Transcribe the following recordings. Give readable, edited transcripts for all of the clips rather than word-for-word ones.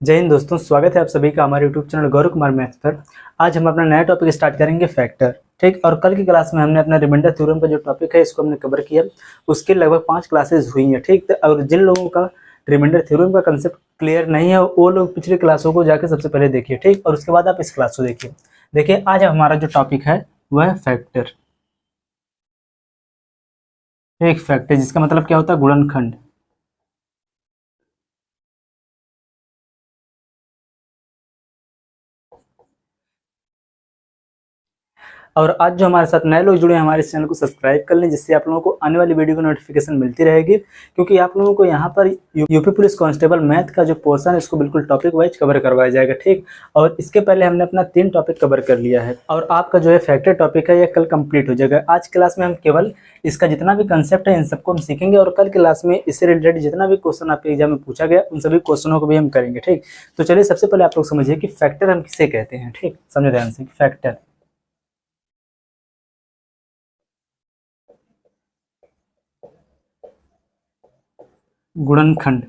जय हिंद दोस्तों, स्वागत है आप सभी का हमारे YouTube channel Gaurav Kumar maths पर। आज हम अपना नया टॉपिक स्टार्ट करेंगे फैक्टर। ठीक, और कल की क्लास में हमने अपना रिमाइंडर थ्योरम का जो टॉपिक है इसको हमने कवर किया। उसके लगभग 5 क्लासेस हुई हैं। ठीक, और जिन लोगों का रिमाइंडर थ्योरम का कंसेप्ट क्लियर नहीं है वो लोग पिछली क्लासों को जाकर सबसे पहले देखिए। ठीक, और उसके बाद आप इस क्लास को देखिए आज हमारा जो टॉपिक है वह है फैक्टर। एक फैक्टर जिसका मतलब क्या होता है, गुणनखंड। और आज जो हमारे साथ नए लोग जुड़े हैं हमारे इस चैनल को सब्सक्राइब कर लें, जिससे आप लोगों को आने वाली वीडियो की नोटिफिकेशन मिलती रहेगी। क्योंकि आप लोगों को यहाँ पर यूपी पुलिस कांस्टेबल मैथ का जो पोर्शन है इसको बिल्कुल टॉपिक वाइज कवर करवाया जाएगा। ठीक, और इसके पहले हमने अपना 3 टॉपिक कवर कर लिया है और आपका जो है फैक्टर टॉपिक है यह कल कंप्लीट हो जाएगा। आज क्लास में हम केवल इसका जितना भी कंसेप्ट है इन सबको हम सीखेंगे और कल क्लास में इससे रिलेटेड जितना भी क्वेश्चन आपके एग्जाम में पूछा गया उन सभी क्वेश्चनों को भी हम करेंगे। ठीक, तो चलिए सबसे पहले आप लोग समझिए कि फैक्टर हम किसे कहते हैं। ठीक, समझे ध्यान से, फैक्टर गुणनखंड।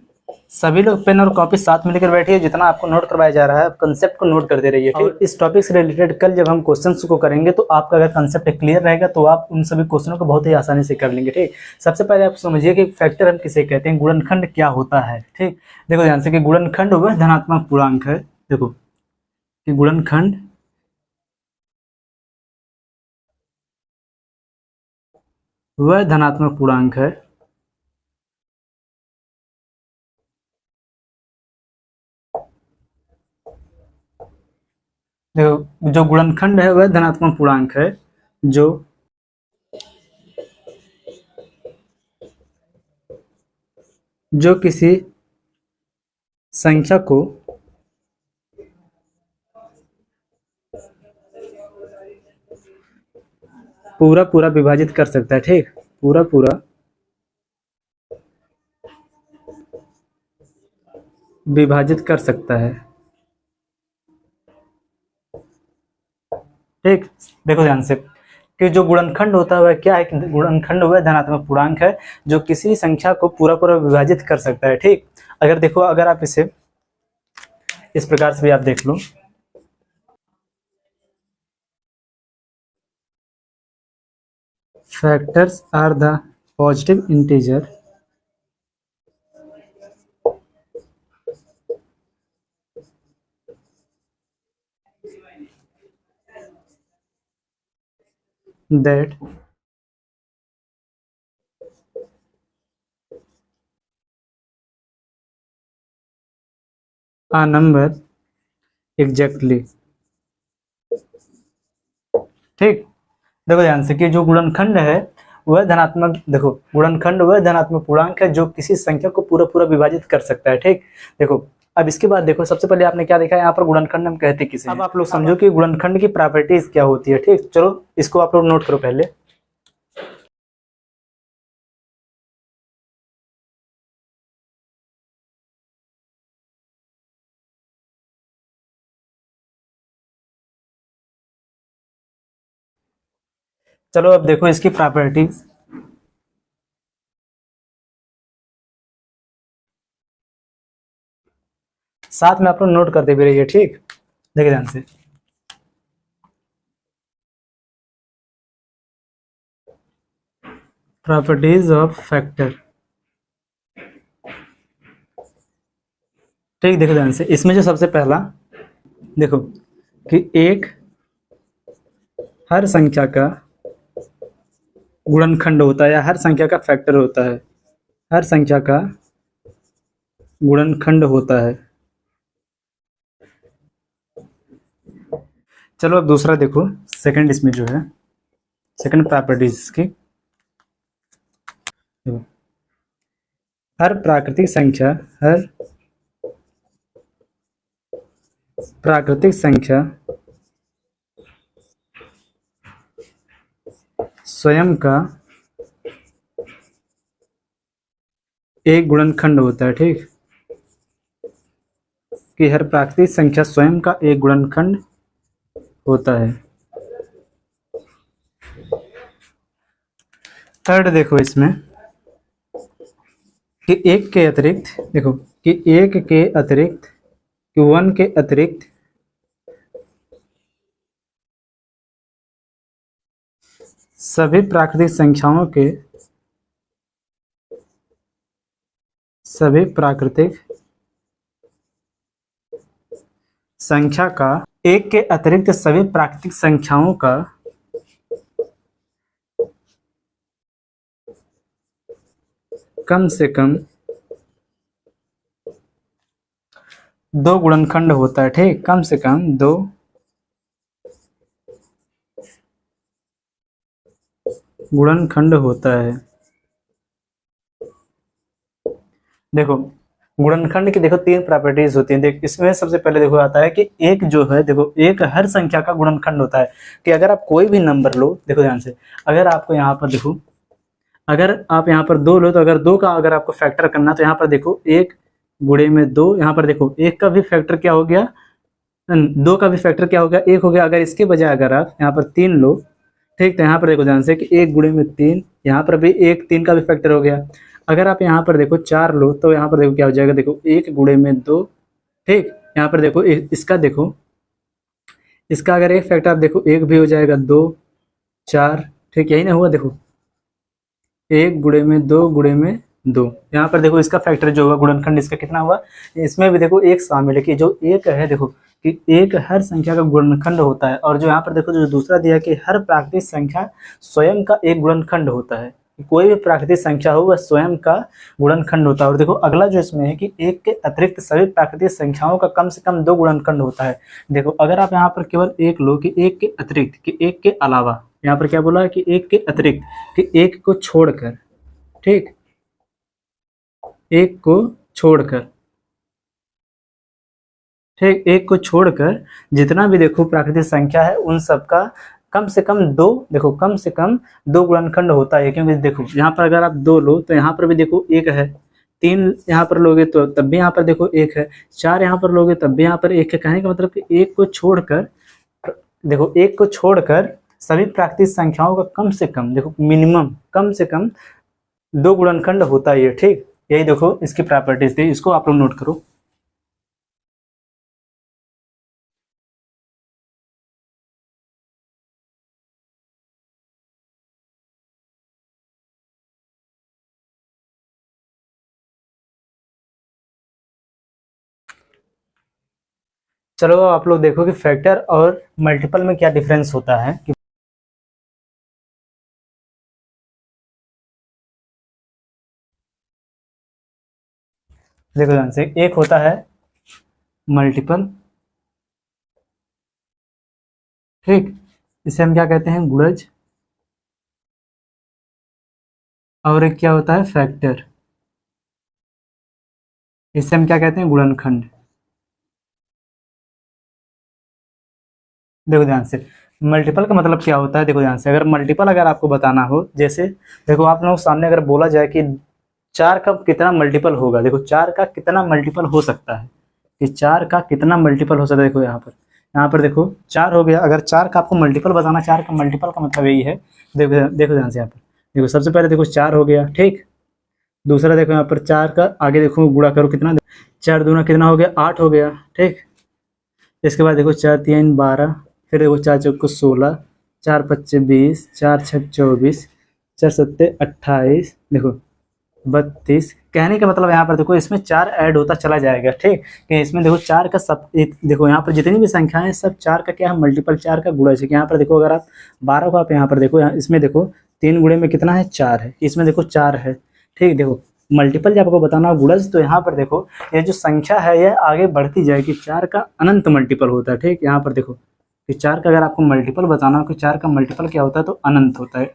सभी लोग पेन और कॉपी साथ में लेकर बैठिए, जितना आपको नोट करवाया जा रहा है आप कंसेप्ट को नोट करते रहिए। और इस टॉपिक से रिलेटेड कल जब हम क्वेश्चंस को करेंगे तो आपका अगर कंसेप्ट क्लियर रहेगा तो आप उन सभी क्वेश्चनों को बहुत ही आसानी से कर लेंगे। ठीक, सबसे पहले आप समझिए कि फैक्टर हम किसे कहते हैं, गुणनखंड क्या होता है। ठीक, देखो ध्यान से कि गुणनखंड वह धनात्मक पूर्णांक है। देखो कि गुणनखंड वह धनात्मक पूर्णांक है देखो जो गुणनखंड है वह धनात्मक पूर्णांक है जो जो किसी संख्या को पूरा पूरा विभाजित कर सकता है। ठीक, पूरा पूरा विभाजित कर सकता है। ठीक, देखो ध्यान से कि जो गुणनखंड होता है वह क्या है कि गुणनखंड वह धनात्मक पूर्णांक है जो किसी संख्या को पूरा पूरा विभाजित कर सकता है। ठीक, अगर देखो अगर आप इसे इस प्रकार से भी आप देख लो, factors are the positive integer that a number exactly। ठीक, देखो ध्यान से कि जो गुणनखंड है वह धनात्मक, देखो गुणनखंड वह धनात्मक पूर्णांक है जो किसी संख्या को पूरा पूरा विभाजित कर सकता है। ठीक, देखो अब इसके बाद देखो सबसे पहले आपने क्या देखा है, यहाँ पर गुणनखंड हम कहते किसे। अब आप लोग समझो कि गुणनखंड की प्रॉपर्टीज क्या होती है। ठीक, चलो इसको आप लोग नोट करो पहले। चलो अब देखो इसकी प्रॉपर्टीज। साथ में आप लोग नोट करते भी रहिए। ठीक, देखिए ध्यान से, प्रॉपर्टीज ऑफ फैक्टर। ठीक, देखो ध्यान से, इसमें जो सबसे पहला देखो कि एक हर संख्या का गुणनखंड होता है या हर संख्या का फैक्टर होता है, हर संख्या का गुणनखंड होता है। चलो अब दूसरा देखो, सेकंड इसमें जो है सेकंड प्रॉपर्टीज की, हर प्राकृतिक संख्या स्वयं का एक गुणनखंड होता है। ठीक, कि हर प्राकृतिक संख्या स्वयं का एक गुणनखंड होता है। थर्ड देखो इसमें कि एक के अतिरिक्त, देखो कि एक के अतिरिक्त कि 1 के अतिरिक्त सभी प्राकृतिक संख्याओं के सभी प्राकृतिक संख्या का 1 के अतिरिक्त सभी प्राकृतिक संख्याओं का कम से कम 2 गुणनखंड होता है। ठीक, कम से कम 2 गुणनखंड होता है। देखो गुणनखंड की देखो 3 प्रॉपर्टीज होती हैं। देख इसमें सबसे पहले देखो आता है कि एक जो है, देखो एक हर संख्या का गुणनखंड होता है। कि अगर आप कोई भी नंबर लो, देखो ध्यान से, अगर आपको यहाँ पर देखो, अगर आप यहाँ पर 2 लो, तो अगर 2 का अगर आपको फैक्टर करना, तो यहाँ पर देखो 1 गुणे में 2, यहाँ पर देखो 1 का भी फैक्टर क्या हो गया, 2 का भी फैक्टर क्या हो गया, 1 हो गया। अगर इसके बजाय अगर आप यहाँ पर 3 लो, ठीक, तो यहाँ पर देखो ध्यान से कि 1 गुणे में 3, यहाँ पर भी 1 3 का भी फैक्टर हो गया। अगर आप यहाँ पर देखो 4 लो, तो यहाँ पर देखो क्या हो जाएगा, देखो 1 गुणे में 2, ठीक, यहाँ पर देखो इसका देखो, इसका अगर एक फैक्टर आप देखो 1 भी हो जाएगा, 2 4, ठीक, यही ना हुआ। देखो 1 गुणे में 2 गुणे में 2, यहाँ पर देखो इसका फैक्टर जो होगा गुणनखंड इसका कितना हुआ। इसमें भी देखो 1 शामिल है कि जो 1 है, देखो कि 1 हर संख्या का गुणनखंड होता है। और जो यहाँ पर देखो जो दूसरा दिया कि हर प्राकृतिक संख्या स्वयं का एक गुणनखंड होता है। कोई भी प्राकृतिक संख्या हो वह स्वयं का गुणनखंड होता है। और देखो अगला जो इसमें है कि 1 के अतिरिक्त सभी प्राकृतिक संख्याओं का कम से कम 2 गुणनखंड होता है। देखो अगर आप यहाँ पर केवल 1 लो कि 1 के अतिरिक्त, कि 1 के अलावा, यहाँ पर क्या बोला है कि 1 के अतिरिक्त, कि 1 को छोड़कर, ठीक, 1 को छोड़कर, ठीक, 1 को छोड़कर जितना भी देखो प्राकृतिक संख्या है उन सबका कम से कम 2, देखो कम से कम 2 गुणनखंड होता है। क्योंकि देखो यहाँ पर अगर आप 2 लो, तो यहाँ पर भी देखो 1 है, 3 यहाँ पर लोगे तो तब भी यहाँ पर देखो 1 है, 4 यहाँ पर लोगे तब भी यहाँ पर 1 है। कहने का मतलब कि 1 को छोड़कर, देखो 1 को छोड़कर सभी प्राकृतिक संख्याओं का कम से कम, देखो मिनिमम कम से कम 2 गुणनखंड होता है। ठीक, यही देखो इसकी प्रॉपर्टीज थी, इसको आप लोग नोट करो। चलो आप लोग देखो कि फैक्टर और मल्टीपल में क्या डिफरेंस होता है। कि देखो ध्यान से, एक होता है मल्टीपल, ठीक, इसे हम क्या कहते हैं, गुणज। और एक क्या होता है, फैक्टर, इसे हम क्या कहते हैं, गुणनखंड। देखो ध्यान से, मल्टीपल का मतलब क्या होता है। देखो ध्यान से, अगर मल्टीपल अगर आपको बताना हो, जैसे देखो आप लोगों के सामने अगर बोला जाए कि 4 का कितना मल्टीपल होगा, देखो 4 का कितना मल्टीपल हो सकता है, कि 4 का कितना मल्टीपल हो सकता है। देखो यहाँ पर देखो 4 हो गया। अगर 4 का आपको मल्टीपल बताना, 4 का मल्टीपल का मतलब यही है। देखो देखो ध्यान से, यहाँ पर देखो सबसे पहले देखो 4 हो गया, ठीक। दूसरा देखो यहाँ पर 4 का आगे देखो गुणा करो कितना, 4 दूना कितना हो गया, 8 हो गया, ठीक। इसके बाद देखो 4 3 12, फिर देखो 4 चौको 16, 4 पच्चे 20, 4 छः 24, 4 सत्ते 28, देखो 32। कहने का मतलब यहाँ पर देखो इसमें 4 ऐड होता चला जाएगा, ठीक। कि इसमें देखो 4 का सब एक, देखो यहाँ पर जितनी भी संख्याएं सब 4 का क्या है, मल्टीपल, 4 का गुणज है। यहाँ पर देखो अगर आप 12 को आप यहाँ पर देखो, इसमें देखो 3 गुणे में कितना है, 4 है, इसमें देखो 4 है, ठीक। देखो मल्टीपल जब आपको बताना हो गुणज, तो यहाँ पर देखो ये जो संख्या है यह आगे बढ़ती जाएगी। 4 का अनंत मल्टीपल होता है, ठीक। यहाँ पर देखो कि 4 का अगर आपको मल्टीपल बताना हो कि 4 का मल्टीपल क्या होता है, तो अनंत होता है,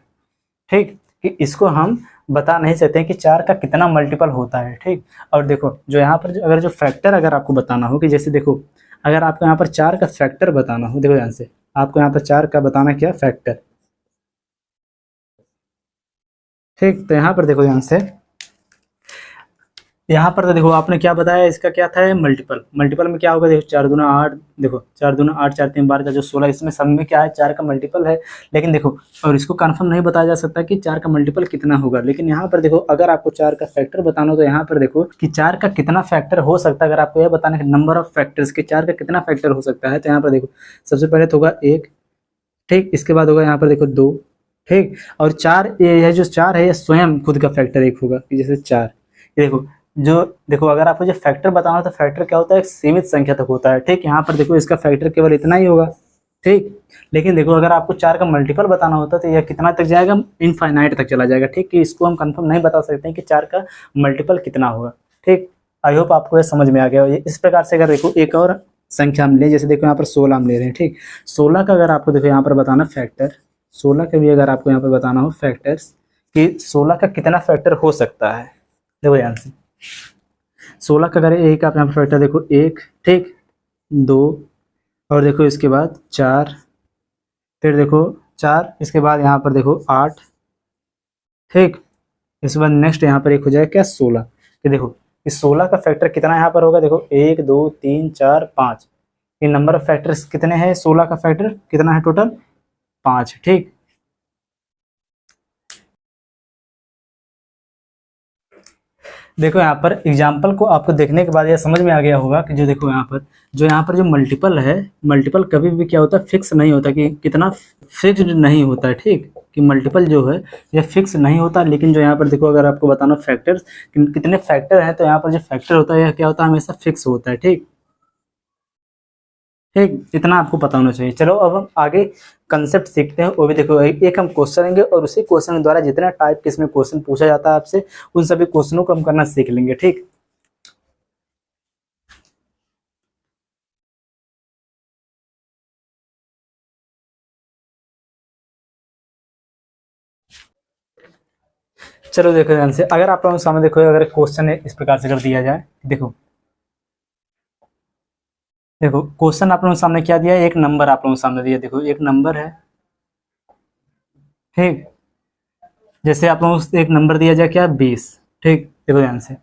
ठीक। कि इसको हम बता नहीं सकते कि 4 का कितना मल्टीपल होता है, ठीक। और देखो जो यहाँ पर अगर जो फैक्टर अगर आपको बताना हो, कि जैसे देखो अगर आपको यहाँ पर 4 का फैक्टर बताना हो, देखो ध्यान से, आपको यहाँ पर 4 का बताना क्या, फैक्टर, ठीक। तो यहाँ पर देखो ध्यान से, यहाँ पर तो देखो आपने क्या बताया, इसका क्या था, मल्टीपल। मल्टीपल में क्या होगा, देखो 4 दूना 8, देखो 4 दूना 8, 4 3 12 जो 16, इसमें सब में क्या है, 4 का मल्टीपल है। लेकिन देखो, और इसको कंफर्म नहीं बताया जा सकता कि 4 का मल्टीपल कितना होगा। लेकिन यहाँ पर देखो, अगर आपको 4 का फैक्टर बताना हो तो यहाँ पर देखो कि 4 का कितना फैक्टर हो सकता है। अगर आपको यह बताना है नंबर ऑफ फैक्टर्स के 4 का कितना फैक्टर हो सकता है, तो यहाँ पर देखो सबसे पहले तो होगा 1, ठीक। इसके बाद होगा यहाँ पर देखो 2, ठीक। और 4, ये जो 4 है ये स्वयं खुद का फैक्टर 1 होगा, जैसे 4। ये देखो, जो देखो अगर आपको जो फैक्टर बताना हो तो फैक्टर क्या होता है, एक सीमित संख्या तक होता है, ठीक। यहाँ पर देखो इसका फैक्टर केवल इतना ही होगा, ठीक। लेकिन देखो अगर आपको 4 का मल्टीपल बताना होता तो यह कितना तक जाएगा, इनफाइनाइट तक चला जाएगा, ठीक। कि इसको हम कंफर्म नहीं बता सकते हैं कि 4 का मल्टीपल कितना होगा, ठीक। आई होप आपको ये समझ में आ गया। इस प्रकार से अगर देखो एक और संख्या हम ले, जैसे देखो यहाँ पर 16 हम ले रहे हैं, ठीक। 16 का अगर आपको देखो यहाँ पर बताना फैक्टर, 16 का भी अगर आपको यहाँ पर बताना हो फैक्टर्स कि 16 का कितना फैक्टर हो सकता है, देखो ध्यान से। 16 का अगर एक आप यहाँ पर फैक्टर देखो 1, ठीक, 2, और देखो इसके बाद 4, फिर देखो 4, इसके बाद यहाँ पर देखो 8, ठीक। इसके बाद नेक्स्ट यहाँ पर एक हो जाएगा क्या, 16। कि देखो इस 16 का फैक्टर कितना यहाँ पर होगा, देखो 1 2 3 4 5, ये नंबर ऑफ फैक्टर्स कितने हैं, 16 का फैक्टर कितना है टोटल, 5, ठीक। देखो यहाँ पर एग्जाम्पल को आपको देखने के बाद यह समझ में आ गया होगा कि जो देखो यहाँ पर जो मल्टीपल है, मल्टीपल कभी भी क्या होता है, फिक्स नहीं होता, कि कितना फिक्स्ड नहीं होता है, ठीक। कि मल्टीपल जो है यह फिक्स नहीं होता। लेकिन जो यहाँ पर देखो अगर आपको बताना फैक्टर्स कितने फैक्टर हैं, तो यहाँ पर जो फैक्टर होता है यह क्या होता है, हमेशा फिक्स होता है, ठीक। ठीक, इतना आपको पता होना चाहिए। चलो अब हम आगे कंसेप्ट सीखते हैं। वो भी देखो एक हम क्वेश्चन लेंगे और उसी क्वेश्चन के द्वारा जितना टाइप के इसमें क्वेश्चन पूछा जाता है आपसे, उन सभी क्वेश्चनों को हम करना सीख लेंगे, ठीक। चलो देखो ध्यान से, अगर आप लोगों के सामने देखो अगर क्वेश्चन इस प्रकार से कर दिया जाए, देखो देखो क्वेश्चन आप लोगों के सामने क्या दिया है, एक नंबर आप लोगों के सामने दिया, देखो एक नंबर है, ठीक। जैसे आप लोगों को एक नंबर दिया जाए क्या, 20, ठीक। देखो ध्यान से,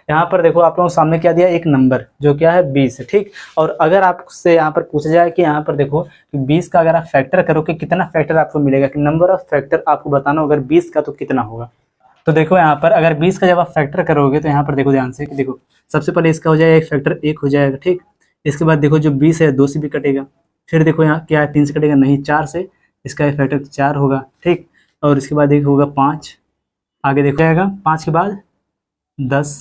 यहाँ पर देखो आप लोगों के सामने क्या दिया, एक नंबर जो क्या है 20 है, ठीक। और अगर आपसे यहाँ पर पूछा जाए कि यहाँ पर देखो कि 20 का अगर आप फैक्टर करो कि कितना फैक्टर आपको मिलेगा, कि नंबर ऑफ फैक्टर आपको बताना अगर 20 का तो कितना होगा। तो देखो यहाँ पर अगर 20 का जब आप फैक्टर करोगे तो यहाँ पर देखो ध्यान से कि देखो सबसे पहले इसका हो जाएगा एक फैक्टर 1 हो जाएगा, ठीक। इसके बाद देखो जो 20 है 2 से भी कटेगा, फिर देखो यहाँ क्या है 3 से कटेगा नहीं, 4 से, इसका फैक्टर 4 होगा, ठीक। और इसके बाद एक होगा 5, आगे देखो जाएगा 5 के बाद 10,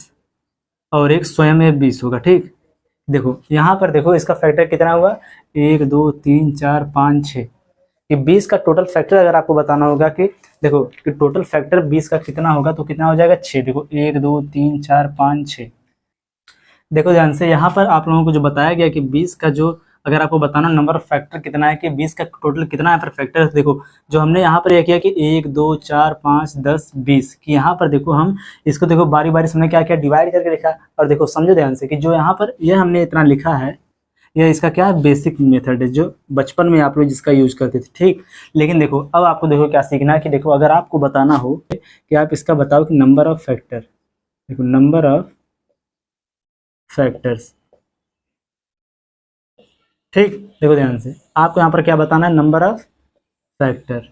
और एक स्वयं में 20 होगा, ठीक। देखो यहाँ पर देखो इसका फैक्टर कितना हुआ, 1 2 3 4 5 6, कि 20 का टोटल फैक्टर अगर आपको बताना होगा कि देखो कि टोटल फैक्टर 20 का कितना होगा, तो कितना हो जाएगा 6। देखो 1 2 3 4 5 6। देखो ध्यान से, यहाँ पर आप लोगों को जो बताया गया कि 20 का जो अगर आपको बताना नंबर ऑफ फैक्टर कितना है, कि 20 का टोटल कितना है पर फैक्टर, देखो जो हमने यहाँ पर यह किया कि 1 2 4 5 10 20, कि यहाँ पर देखो हम इसको देखो बारी बारी से हमने क्या किया, डिवाइड करके लिखा। और देखो समझो ध्यान से कि जो यहाँ पर यह हमने इतना लिखा है, यह इसका क्या है, बेसिक मेथड है जो बचपन में आप लोग जिसका यूज करते थे, ठीक। लेकिन देखो अब आपको देखो क्या सीखना है, कि देखो अगर आपको बताना हो कि आप इसका बताओ कि नंबर ऑफ फैक्टर, देखो नंबर ऑफ फैक्टर्स, ठीक। देखो ध्यान से आपको यहाँ पर क्या बताना है, नंबर ऑफ फैक्टर।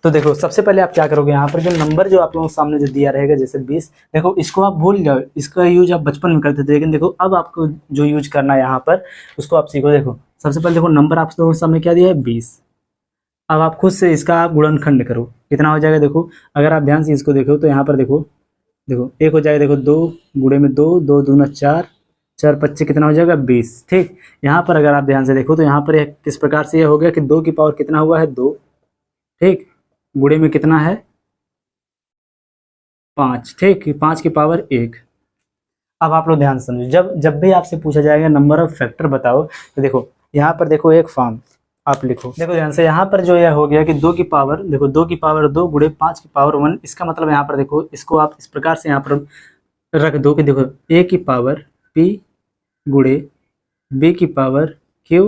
तो देखो सबसे पहले आप क्या करोगे, यहाँ पर जो नंबर जो आप लोगों के सामने जो दिया रहेगा जैसे 20, देखो इसको आप भूल जाओ, इसका यूज आप बचपन में करते थे, लेकिन देखो अब आपको जो यूज करना है यहाँ पर उसको आप सीखो। देखो सबसे पहले देखो नंबर आप लोगों के सामने क्या दिया है, 20। अब आप खुद से इसका आप गुणनखंड करो, कितना हो जाएगा। देखो अगर आप ध्यान से इसको देखो तो यहाँ पर देखो देखो एक हो जाएगा, देखो 2 गुणे में 2, 2 दूना 4, 4 25 कितना हो जाएगा 20, ठीक। यहाँ पर अगर आप ध्यान से देखो तो यहाँ पर किस प्रकार से यह हो गया कि 2 की पावर कितना हुआ है 2, ठीक। गुणे में कितना है 5, ठीक। 5 की पावर 1। अब आप लोग ध्यान से समझो, जब भी आपसे पूछा जाएगा नंबर ऑफ फैक्टर बताओ, तो देखो यहाँ पर देखो एक फॉर्म आप लिखो। देखो ध्यान से यहाँ पर जो यह हो गया कि 2 की पावर, देखो 2 की पावर 2 गुणे 5 की पावर 1, इसका मतलब यहाँ पर देखो इसको आप इस प्रकार से यहाँ पर रख दो कि देखो a की पावर p गुणे b की पावर q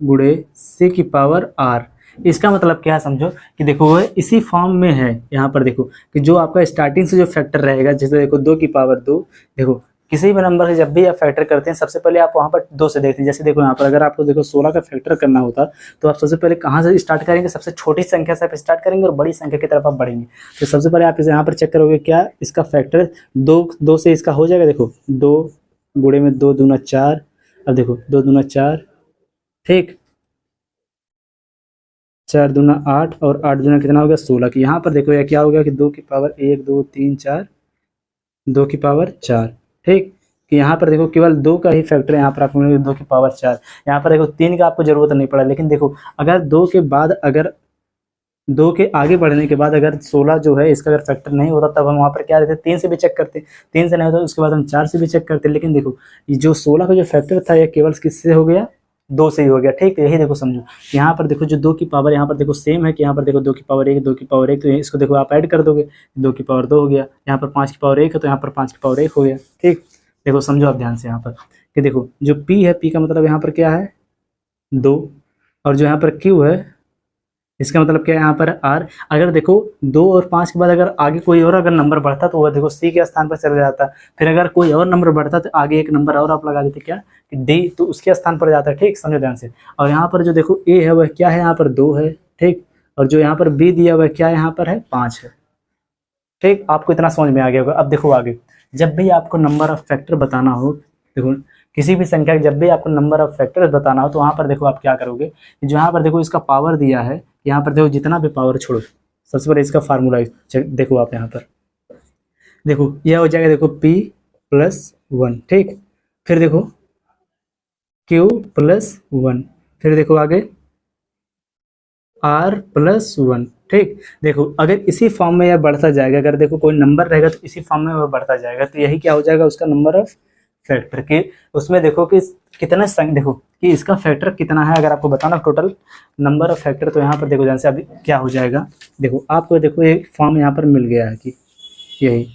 गुणे c की पावर r, इसका मतलब क्या है समझो कि देखो वो इसी फॉर्म में है। यहाँ पर देखो कि जो आपका स्टार्टिंग से जो फैक्टर रहेगा, जैसे देखो 2 की पावर 2, देखो किसी भी नंबर से जब भी आप फैक्टर करते हैं सबसे पहले आप वहाँ पर 2 से देखते हैं। जैसे देखो यहाँ पर अगर आपको देखो 16 का फैक्टर करना होता तो आप सबसे पहले कहाँ से स्टार्ट करेंगे, सबसे छोटी संख्या से आप स्टार्ट करेंगे और बड़ी संख्या की तरफ आप बढ़ेंगे। तो सबसे पहले आप इसे यहाँ पर चेक करोगे क्या इसका फैक्टर 2 से इसका हो जाएगा। देखो 2 गुणे में 2 दूना 4, अब देखो 2 दूना 4, ठीक, 4 दूना 8 और 8 दूना कितना हो गया 16 की। यहाँ पर देखो यह क्या हो गया कि 2 की पावर 1 2 3 4, 2 की पावर 4, ठीक। कि यहाँ पर देखो केवल 2 का ही फैक्टर यहाँ पर आपको मिलेगा 2 की पावर 4। यहाँ पर देखो 3 का आपको जरूरत नहीं पड़ा, लेकिन देखो अगर 2 के बाद अगर 2 के आगे बढ़ने के बाद अगर 16 जो है इसका अगर फैक्टर नहीं होता तब हम वहाँ पर क्या रहते 3 से भी चेक करते, 3 से नहीं होता उसके बाद हम 4 से भी चेक करते। लेकिन देखो ये जो 16 का जो फैक्टर था यह केवल किससे हो गया, 2 से ही हो गया, ठीक। यही देखो समझो यहाँ पर देखो जो 2 की पावर यहाँ पर देखो सेम है कि यहाँ पर देखो 2 की पावर 1 2 की पावर 1, तो इसको देखो आप ऐड कर दोगे 2 की पावर 2 हो गया। यहाँ पर 5 की पावर 1 है तो यहाँ पर 5 की पावर 1 हो गया, ठीक। देखो समझो आप ध्यान से यहाँ पर कि देखो जो P है, P का मतलब यहाँ पर क्या है 2, और जो यहाँ पर Q है इसका मतलब क्या है यहाँ पर R। अगर देखो 2 और 5 के बाद अगर आगे कोई और अगर नंबर बढ़ता तो वह देखो C के स्थान पर चला जाता। फिर अगर कोई और नंबर बढ़ता तो आगे एक नंबर और आप लगा देते क्या कि D, तो उसके स्थान पर जाता है, ठीक। समझो ध्यान से। और यहाँ पर जो देखो A है वह क्या है यहाँ पर 2 है, ठीक। और जो यहाँ पर B दिया वह क्या है यहाँ पर है 5 है, ठीक। आपको इतना समझ में आ गया होगा। अब देखो आगे जब भी आपको नंबर ऑफ फैक्टर बताना हो, देखो किसी भी संख्या जब भी आपको नंबर ऑफ फैक्टर्स बताना हो तो वहाँ पर देखो आप क्या करोगे, जो यहाँ पर देखो इसका पावर दिया है, यहाँ पर देखो जितना भी पावर छोड़ो, सबसे पहले इसका फार्मूला देखो आप यहाँ पर देखो यह हो जाएगा देखो P + 1, ठीक। फिर देखो Q + 1, फिर देखो आगे R + 1, ठीक। देखो अगर इसी फॉर्म में यह बढ़ता जाएगा, अगर देखो कोई नंबर रहेगा तो इसी फॉर्म में वह बढ़ता जाएगा, तो यही क्या हो जाएगा उसका नंबर ऑफ फैक्टर के। उसमें देखो कि कितने संख्या, देखो कि इसका फैक्टर कितना है अगर आपको बताना टोटल नंबर ऑफ फैक्टर, तो यहाँ पर देखो ध्यान से अभी क्या हो जाएगा। देखो आपको देखो एक फॉर्म यहाँ पर मिल गया है कि यही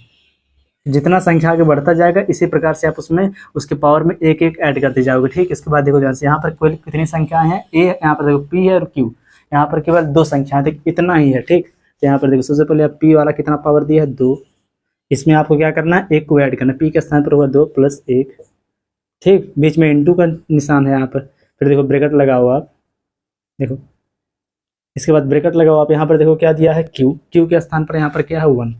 जितना संख्या आगे बढ़ता जाएगा इसी प्रकार से आप उसमें उसके पावर में एक एक ऐड करते जाओगे, ठीक। इसके बाद देखो ध्यान से यहाँ पर कोई कितनी संख्याएं हैं, ए यहाँ पर देखो P है और Q, यहाँ पर केवल 2 संख्याएं, तो इतना ही है, ठीक। तो यहाँ पर देखो सबसे पहले आप P वाला कितना पावर दिया है 2, इसमें आपको क्या करना है 1 को ऐड करना, P के स्थान पर होगा 2 + 1, ठीक। बीच में इंटू का निशान है यहाँ पर, फिर देखो ब्रैकेट लगाओ आप, देखो इसके बाद ब्रैकेट लगाओ आप, यहाँ पर देखो क्या दिया है Q, Q के स्थान पर यहाँ पर क्या है 1,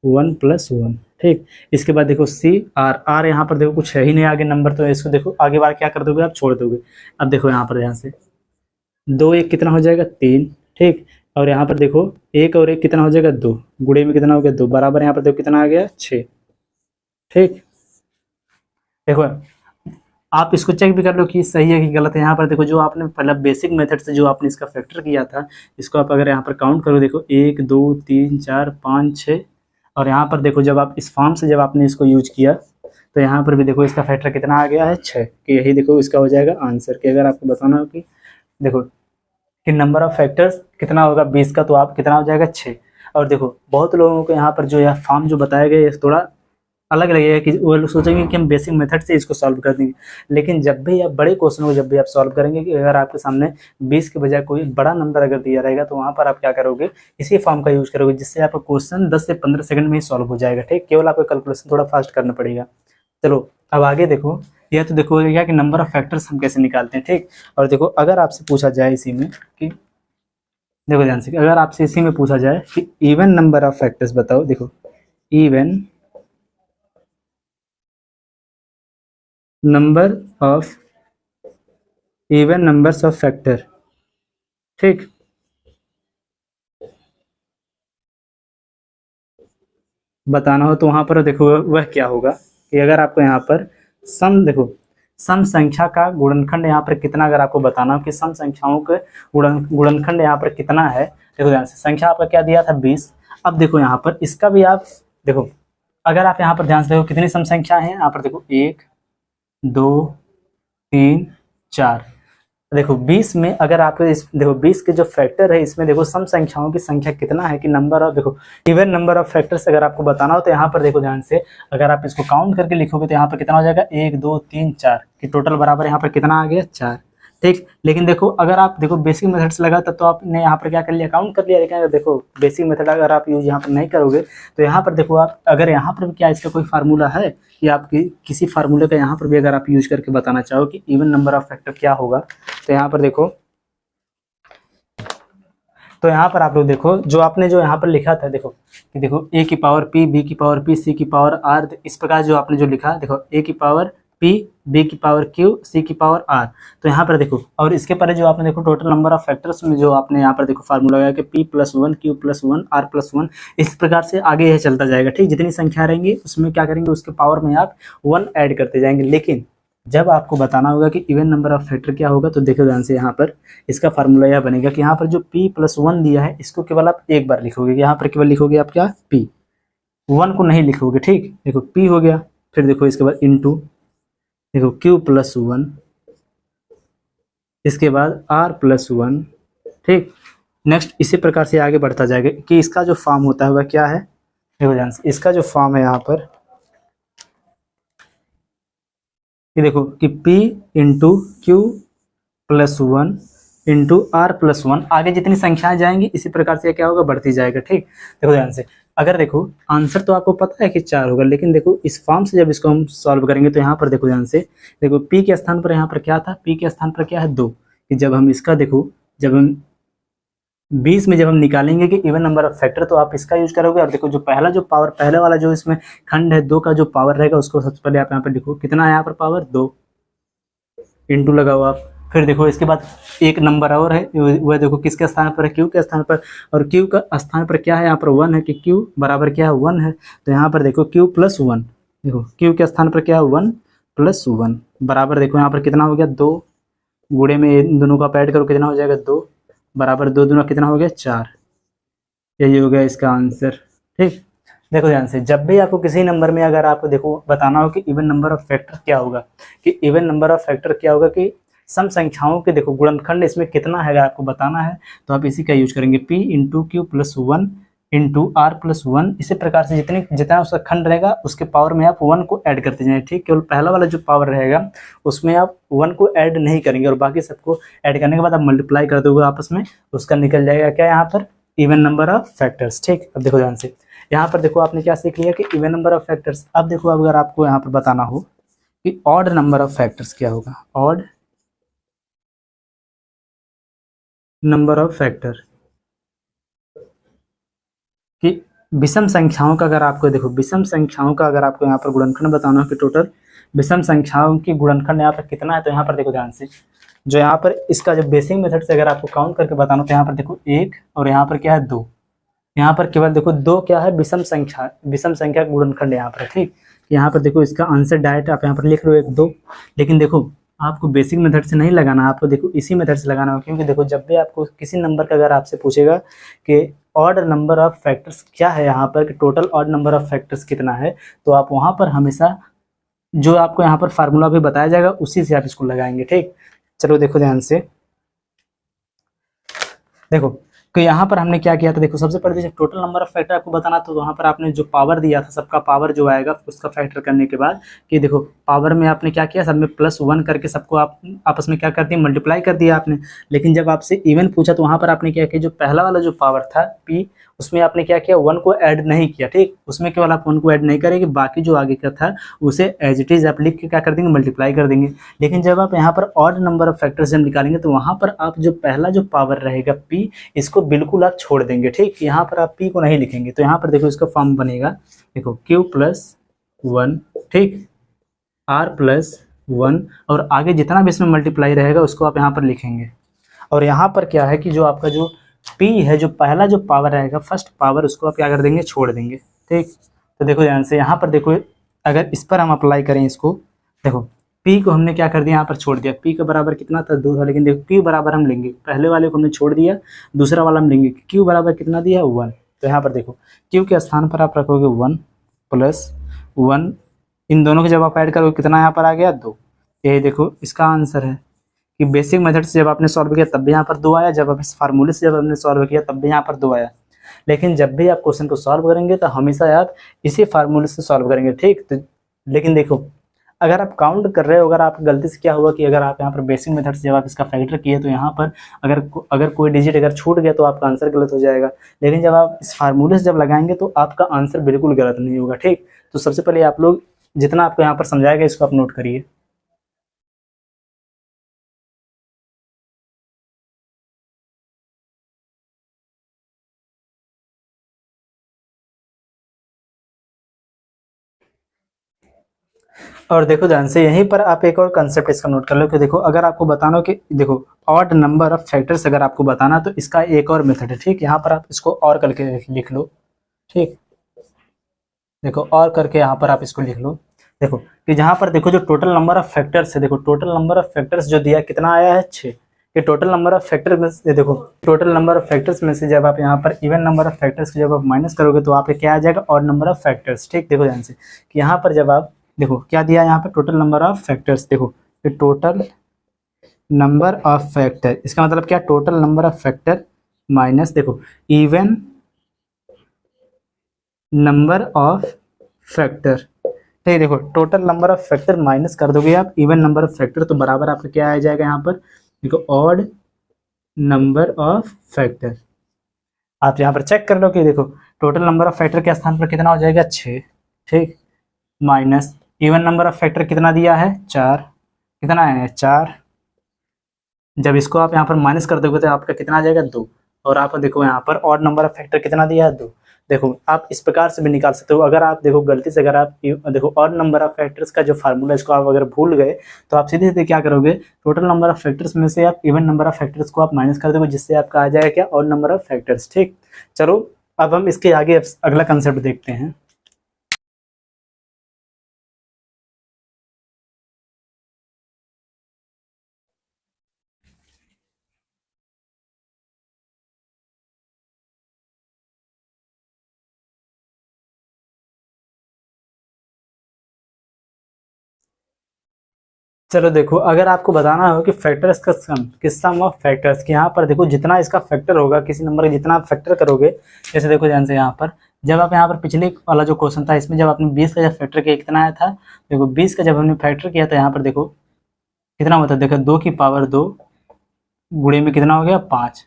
1 + 1, ठीक। इसके बाद देखो C R, R यहाँ पर देखो कुछ है ही नहीं आगे नंबर, तो इसको देखो आगे बार क्या कर दोगे आप छोड़ दोगे। अब देखो यहाँ पर यहाँ से 2 1 कितना हो जाएगा 3, ठीक। और यहाँ पर देखो 1 और 1 कितना हो जाएगा 2, गुणे में कितना हो गया 2, बराबर यहाँ पर देखो कितना आ गया 6, ठीक। देखो आप इसको चेक भी कर लो कि सही है कि गलत है। यहाँ पर देखो जो आपने पहले बेसिक मेथड से जो आपने इसका फैक्टर किया था, इसको आप अगर यहाँ पर काउंट करो, देखो 1 2 3 4 5 6, और यहाँ पर देखो जब आप इस फॉर्म से जब आपने इसको यूज किया तो यहाँ पर भी देखो इसका फैक्टर कितना आ गया है 6, कि यही देखो इसका हो जाएगा आंसर। कि अगर आपको बताना हो कि देखो कि नंबर ऑफ फैक्टर्स कितना होगा 20 का, तो आप कितना हो जाएगा 6। और देखो बहुत लोगों को यहाँ पर जो यह फॉर्म जो बताया गया है थोड़ा अलग लगेगा कि वो लोग सोचेंगे कि हम बेसिक मेथड से इसको सॉल्व कर देंगे, लेकिन जब भी आप बड़े क्वेश्चन को जब भी आप सॉल्व करेंगे कि अगर आपके सामने 20 के बजाय कोई बड़ा नंबर अगर दिया रहेगा तो वहाँ पर आप क्या करोगे इसी फॉर्म का यूज करोगे, जिससे आपका क्वेश्चन 10 से 15 सेकंड में ही सॉल्व हो जाएगा, ठीक। केवल आपको कैलकुलेशन थोड़ा फास्ट करना पड़ेगा। चलो अब आगे देखो, यह तो देखो क्या कि नंबर ऑफ फैक्टर्स हम कैसे निकालते हैं, ठीक। और देखो अगर आपसे पूछा जाए इसी में कि देखो ध्यान से, अगर आपसे इसी में पूछा जाए कि इवन नंबर ऑफ फैक्टर्स बताओ, देखो even number of even numbers of factor, ठीक। बताना हो तो वहां पर देखो वह क्या होगा कि अगर आपको यहाँ पर सम, देखो सम संख्या का गुणनखंड यहाँ पर कितना, अगर आपको बताना हो कि सम संख्याओं के गुणनखंड यहाँ पर कितना है, देखो ध्यान से संख्या आपका क्या दिया था 20। अब देखो यहाँ पर इसका भी आप देखो, अगर आप यहाँ पर ध्यान से देखो कितनी सम संख्या है यहाँ पर, देखो 1 2 3 4, देखो 20 में अगर आप इस देखो 20 के जो फैक्टर है इसमें देखो सम संख्याओं की संख्या कितना है कि नंबर ऑफ, देखो इवन नंबर ऑफ फैक्टर्स अगर आपको बताना हो तो यहाँ पर देखो ध्यान से अगर आप इसको काउंट करके लिखोगे तो यहाँ पर कितना हो जाएगा 1 2 3 4 कि टोटल बराबर यहाँ पर कितना आ गया 4। ठीक। लेकिन देखो अगर आप देखो बेसिक मेथड से लगा तो आपने यहाँ पर क्या कर लिया, काउंट कर लिया। लेकिन अगर देखो बेसिक मेथड अगर आप यूज यहाँ पर नहीं करोगे तो यहाँ पर देखो आप अगर यहाँ पर क्या इसका कोई फार्मूला है कि आप किसी फार्मूले का यहाँ पर भी अगर आप यूज करके बताना चाहो कि इवन नंबर ऑफ फैक्टर क्या होगा, तो यहाँ पर देखो, तो यहाँ पर आप लोग देखो जो आपने जो यहाँ पर लिखा था, देखो कि देखो a की पावर p, b की पावर p, c की पावर r, इस प्रकार जो आपने जो लिखा, देखो a की पावर p, b की पावर q, c की पावर r। तो यहाँ पर देखो, और इसके पहले जो आपने देखो टोटल नंबर ऑफ फैक्टर्स में जो आपने यहाँ पर देखो फार्मूला लगाया कि p+1, q+1, r+1, इस प्रकार से आगे यह चलता जाएगा। ठीक, जितनी संख्या रहेंगी उसमें क्या करेंगे, उसके पावर में आप 1 ऐड करते जाएंगे। लेकिन जब आपको बताना होगा कि इवन नंबर ऑफ फैक्टर क्या होगा, तो देखो ध्यान से यहाँ पर इसका फार्मूला यह बनेगा कि यहाँ पर जो p+1 दिया है इसको केवल आप एक बार लिखोगे, यहाँ पर केवल लिखोगे आप क्या, p, 1 को नहीं लिखोगे। ठीक, देखो p हो गया, फिर देखो इसके बाद इनटू देखो q+1, इसके बाद r+1। ठीक, नेक्स्ट इसी प्रकार से आगे बढ़ता जाएगा कि इसका जो फॉर्म होता है वह क्या है, देखो ध्यान से इसका जो फॉर्म है यहाँ पर कि देखो कि p into q+1 into r+1, आगे जितनी संख्याएं जाएंगी इसी प्रकार से क्या होगा, बढ़ती जाएगा। ठीक, देखो ध्यान से, अगर देखो आंसर तो आपको पता है कि 4 होगा, लेकिन देखो इस फॉर्म से जब इसको हम सॉल्व करेंगे तो यहाँ पर देखो ध्यान से, देखो p के स्थान पर यहाँ पर क्या था, p के स्थान पर क्या है 2, कि जब हम इसका देखो जब हम 20 में जब हम निकालेंगे कि इवन नंबर ऑफ फैक्टर, तो आप इसका यूज करोगे। और देखो जो पहला जो पावर, पहले वाला जो इसमें खंड है 2 का जो पावर रहेगा उसको सबसे पहले आप यहाँ पर लिखो, कितना है यहाँ पर पावर 2, इंटू लगाओ आप। फिर देखो इसके बाद एक नंबर और है, वह देखो किसके स्थान पर है, क्यू के स्थान पर, और क्यू का स्थान पर क्या है यहाँ पर 1 है, कि क्यू बराबर क्या है 1 है। तो यहाँ पर देखो q+1, देखो क्यू के स्थान पर क्या है 1+1 बराबर, देखो यहाँ पर कितना हो गया 2, गुणे में इन दोनों का ऐड करो कितना हो जाएगा 2, बराबर 2 दूना कितना हो गया 4। यही हो गया इसका आंसर। ठीक, देखो ध्यान से, जब भी आपको किसी नंबर में अगर आपको देखो बताना हो कि इवन नंबर ऑफ फैक्टर क्या होगा, कि इवन नंबर ऑफ फैक्टर क्या होगा, कि सम संख्याओं के देखो गुणनखंड इसमें कितना है अगर आपको बताना है, तो आप इसी का यूज करेंगे, p into q+1 into r+1। इसी प्रकार से जितना उसका खंड रहेगा उसके पावर में आप 1 को ऐड करते जाएंगे। ठीक, केवल पहला वाला जो पावर रहेगा उसमें आप 1 को ऐड नहीं करेंगे, और बाकी सबको ऐड करने के बाद आप मल्टीप्लाई कर दोगे आपस में, उसका निकल जाएगा क्या यहाँ पर, इवन नंबर ऑफ फैक्टर्स। ठीक, अब देखो ध्यान से, यहाँ पर देखो आपने क्या सीख लिया कि इवन नंबर ऑफ फैक्टर्स। अब देखो अगर आपको यहाँ पर बताना हो कि ऑड नंबर ऑफ फैक्टर्स क्या होगा, ऑड नंबर ऑफ फैक्टर, कि विषम संख्याओं का अगर आपको देखो विषम संख्याओं का अगर आपको यहाँ पर गुणनखंड बताना हो कि टोटल विषम संख्याओं की गुणनखंड यहाँ पर कितना है, तो यहाँ पर देखो ध्यान से, जो यहाँ पर इसका जो बेसिक मेथड से अगर आपको काउंट करके बताना हो तो यहाँ पर देखो 1 और यहाँ पर क्या है 2, यहाँ पर केवल देखो 2 क्या है, विषम संख्या का गुणनखंड यहाँ पर। ठीक, यहाँ पर देखो इसका आंसर डायरेक्ट आप यहाँ पर लिख लो 1 2, लेकिन देखो आपको बेसिक मेथड से नहीं लगाना, आपको देखो इसी मेथड से लगाना हो, क्योंकि देखो जब भी आपको किसी नंबर का अगर आपसे पूछेगा कि ऑड नंबर ऑफ फैक्टर्स क्या है यहाँ पर, कि total odd number of factors कितना है, तो आप वहाँ पर हमेशा जो आपको यहाँ पर फार्मूला भी बताया जाएगा उसी से आप इसको लगाएंगे। ठीक, चलो देखो ध्यान से, देखो तो यहाँ पर हमने क्या किया था, देखो सबसे पहले जब टोटल नंबर ऑफ फैक्टर आपको बताना तो वहाँ पर आपने जो पावर दिया था, सबका पावर जो आएगा उसका फैक्टर करने के बाद, कि देखो पावर में आपने क्या किया, सब में +1 करके सबको आप आपस में क्या कर दिया, मल्टीप्लाई कर दिया आपने। लेकिन जब आपसे इवन पूछा तो वहाँ पर आपने क्या किया, जो पहला वाला जो पावर था p, उसमें आपने क्या किया 1 को ऐड नहीं किया। ठीक, उसमें केवल आप 1 को ऐड नहीं करेंगे, बाकी जो आगे का था उसे एज इट इज आप लिख के क्या कर देंगे, मल्टीप्लाई कर देंगे। लेकिन जब आप यहाँ पर ऑड नंबर ऑफ फैक्टर्स जब निकालेंगे तो वहाँ पर आप जो पहला जो पावर रहेगा p, इसको बिल्कुल आप छोड़ देंगे। ठीक, यहाँ पर आप p को नहीं लिखेंगे, तो यहाँ पर देखो इसका फॉर्म बनेगा, देखो q+1, ठीक, r+1, और आगे जितना भी इसमें मल्टीप्लाई रहेगा उसको आप यहाँ पर लिखेंगे। और यहाँ पर क्या है कि जो आपका जो p है, जो पहला जो पावर रहेगा फर्स्ट पावर, उसको आप क्या कर देंगे, छोड़ देंगे। ठीक, तो देखो ध्यान से, यहाँ पर देखो अगर इस पर हम अप्लाई करें इसको, देखो p को हमने क्या कर दिया, यहाँ पर छोड़ दिया, p का बराबर कितना था 2 था, लेकिन देखो q बराबर हम लेंगे, पहले वाले को हमने छोड़ दिया, दूसरा वाला हम लेंगे, q बराबर कितना दिया 1। तो यहाँ पर देखो q के स्थान पर आप रखोगे 1+1, इन दोनों के जब आप ऐड करोगे कितना यहाँ पर आ गया 2। यही देखो इसका आंसर है कि बेसिक मेथड से जब आपने सॉल्व किया तब भी यहाँ पर 2 आया, जब आप इस फार्मूले से जब आपने सॉल्व किया तब भी यहाँ पर 2 आया। लेकिन जब भी आप क्वेश्चन को सॉल्व करेंगे तो हमेशा आप इसी फार्मूले से सॉल्व करेंगे। ठीक, तो लेकिन देखो अगर आप काउंट कर रहे हो, अगर आप गलती से क्या हुआ कि अगर आप यहाँ पर बेसिक मेथड से जब आप इसका फैक्टर किए तो यहाँ पर अगर कोई डिजिट अगर छूट गया तो आपका आंसर गलत हो जाएगा। लेकिन जब आप इस फार्मूले से जब लगाएंगे तो आपका आंसर बिल्कुल गलत नहीं होगा। ठीक, तो सबसे पहले आप लोग जितना आपको यहाँ पर समझाएगा इसको आप नोट करिए। और देखो ध्यान से, यहीं पर आप एक और कंसेप्ट इसका नोट कर लो कि देखो अगर आपको बताना हो कि देखो ऑड नंबर ऑफ फैक्टर्स अगर आपको बताना तो इसका एक और मेथड है। ठीक, यहाँ पर आप इसको और करके लिख लो। ठीक, देखो और करके यहाँ पर आप इसको लिख लो। देखो कि जहाँ पर देखो जो टोटल नंबर ऑफ फैक्टर्स है, देखो टोटल नंबर ऑफ फैक्टर्स जो दिया कितना आया है 6। कि टोटल नंबर ऑफ फैक्टर में से देखो टोटल नंबर ऑफ फैक्टर्स में से जब आप यहाँ पर इवन नंबर ऑफ फैक्टर्स को जब आप माइनस करोगे तो आपके क्या आ जाएगा, ऑड नंबर ऑफ फैक्टर्स। ठीक, देखो ध्यान से कि यहाँ पर जब आप देखो क्या दिया यहाँ पर टोटल नंबर ऑफ फैक्टर्स, देखो कि टोटल नंबर ऑफ फैक्टर, इसका मतलब क्या, total number of factor minus देखो इवन नंबर ऑफ फैक्टर। ठीक, देखो total number of factor minus कर दोगे आप इवन नंबर ऑफ फैक्टर तो बराबर आपका क्या आ जाएगा यहाँ पर, देखो ऑड नंबर ऑफ फैक्टर। आप यहाँ पर चेक कर लो कि देखो टोटल नंबर ऑफ फैक्टर के स्थान पर कितना हो जाएगा 6। ठीक, minus even number of factor कितना दिया है 4, कितना है 4। जब इसको आप यहाँ पर माइनस कर दोगे तो आपका कितना आ जाएगा 2। और आप देखो यहाँ पर ऑड नंबर ऑफ फैक्टर कितना दिया है 2। देखो आप इस प्रकार से भी निकाल सकते हो। अगर आप देखो गलती से अगर आप देखो ऑड नंबर ऑफ फैक्टर्स का जो फार्मूला इसको आप अगर भूल गए तो आप सीधे सीधे क्या करोगे, टोटल नंबर ऑफ फैक्टर्स में से आप इवन नंबर ऑफ फैक्टर्स को आप माइनस कर दोगे जिससे आपका आ जाएगा क्या, ऑड नंबर ऑफ फैक्टर्स। ठीक, चलो अब हम इसके आगे अगला कंसेप्ट देखते हैं। चलो देखो अगर आपको बताना हो कि फैक्टर्स का सम ऑफ फैक्टर्स कि यहाँ पर देखो जितना इसका फैक्टर होगा किसी नंबर का जितना आप फैक्टर करोगे, जैसे देखो ध्यान से यहाँ पर जब आप यहाँ पर पिछले वाला जो क्वेश्चन था इसमें जब आपने 20 का जब फैक्टर किया कितना आया था, देखो 20 का जब हमने फैक्टर किया था यहाँ पर देखो कितना होता है, देखो 2 की पावर 2 गुणे में कितना हो गया 5।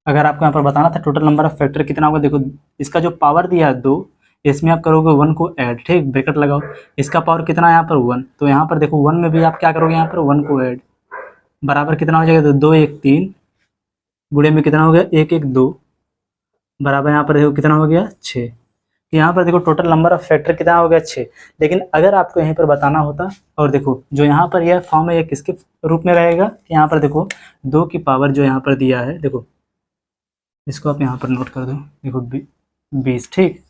अगर आपको यहाँ पर बताना था टोटल नंबर ऑफ फैक्टर कितना होगा, देखो इसका जो पावर दिया है 2, इसमें आप करोगे 1 को ऐड। ठीक, ब्रैकेट लगाओ, इसका पावर कितना है यहाँ पर 1, तो यहाँ पर देखो 1 में भी आप क्या करोगे यहाँ पर 1 को ऐड, बराबर कितना हो जाएगा, तो 2 1 3 गुणे में कितना हो गया 1 1 2 बराबर यहाँ पर देखो कितना हो गया 6। यहाँ पर देखो टोटल नंबर ऑफ फैक्टर कितना हो गया 6। लेकिन अगर आपको यहीं पर बताना होता, और देखो जो यहाँ पर यह फॉर्म है यह किसके रूप में रहेगा, यहाँ पर देखो 2 की पावर जो यहाँ पर दिया है, देखो इसको आप यहाँ पर नोट कर दो, देखो 20। ठीक,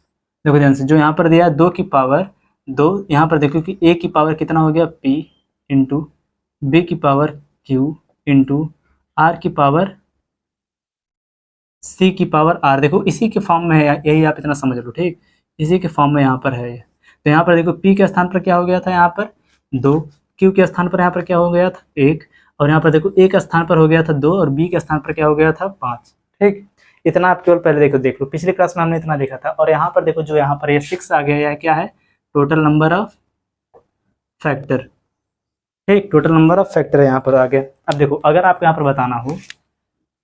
देखो ध्यान से जो यहाँ पर दिया है 2 की पावर 2, यहाँ पर देखो कि a की पावर कितना हो गया p इंटू b की पावर q इंटू r की पावर c की पावर r। देखो इसी के फॉर्म में है, यही आप इतना समझ लो। ठीक, इसी के फॉर्म में यहाँ पर है। तो यहाँ पर देखो p के स्थान पर क्या हो गया था यहाँ पर 2, q के स्थान पर यहाँ पर क्या हो गया था 1, और यहाँ पर देखो a के स्थान पर हो गया था 2 और b के स्थान पर क्या हो गया था 5। ठीक, इतना आप केवल पहले देखो देख लो, पिछले क्लास में हमने इतना देखा था। और यहाँ पर देखो जो यहाँ पर ये 6 आ गया है क्या है, टोटल नंबर ऑफ फैक्टर। ठीक, टोटल नंबर ऑफ फैक्टर यहाँ पर आ गया। अब देखो अगर आपको यहाँ पर बताना हो